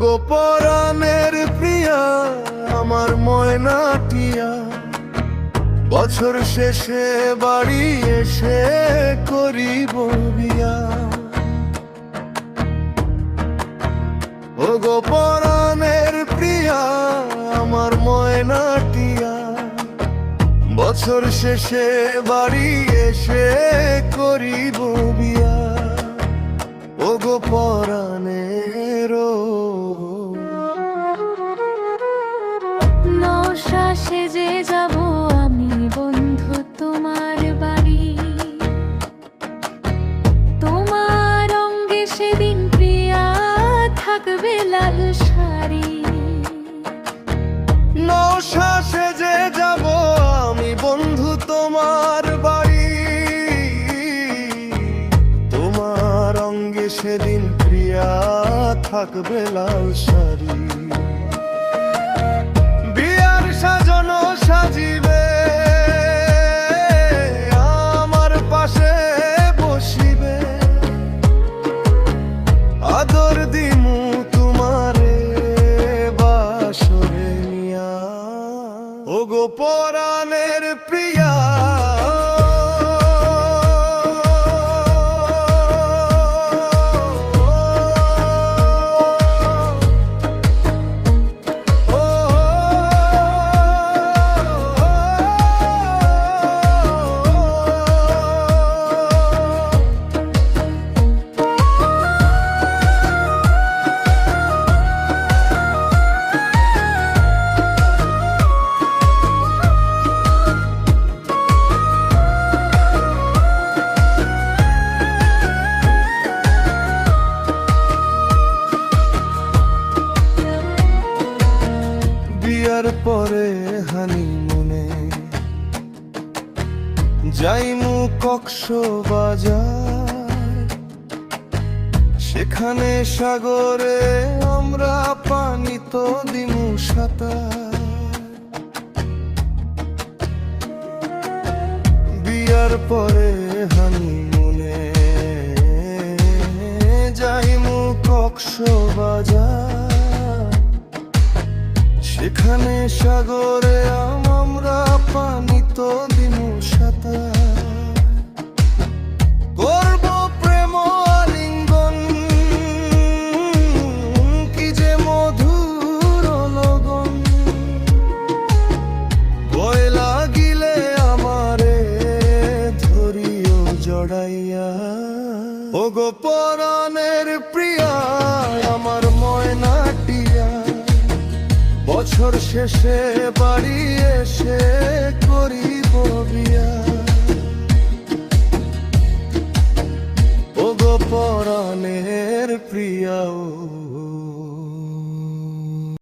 গো পরাণের প্রিয়া আমার ময়নাটিয়া, বছর শেষে বাড়ি এসে করিব বিয়া। ও গো পরাণের প্রিয়া আমার ময়নাটিয়া, বছর শেষে বাড়ি এসে করিব বিয়া। ও গো পরাণের নশা সেজে যাব আমি বন্ধু তোমার বাড়ি, তোমার অঙ্গে সেদিন প্রিয়া থাকবে লাল শাড়ি। নশা সেজে যাব আমি বন্ধু তোমার বাড়ি, তোমার অঙ্গে সেদিন প্রিয়া থাকবে লাল শাড়ি। বিয়ার সাজানো সাজিবে আমার পাশে বসিবে, আদর দিমু তোমারে বাসরে নিয়া। ও গো পরাণের প্রিয়া বিয়ার পরে হানিমুনে যাইমু কক্সবাজার, সেখানে সাগরে আমরা পানি তো দিমু সাঁতার। বিয়ার পরে হানিমুনে যাইমু কক্সবাজার, সেখানে সাগরে আমরা পানি তো দিমু সাঁতার। করব প্রেম আলিঙ্গন কি যে মধুর লগন, ভয় লাগিলে আমারে ধরিও জড়াইয়া। ও গো পরাণের প্রিয়া আমার ময়নাটিয়া, বছর শেষে বাড়ি এসে করিব বিয়া। ও গো পরাণের প্রিয়া।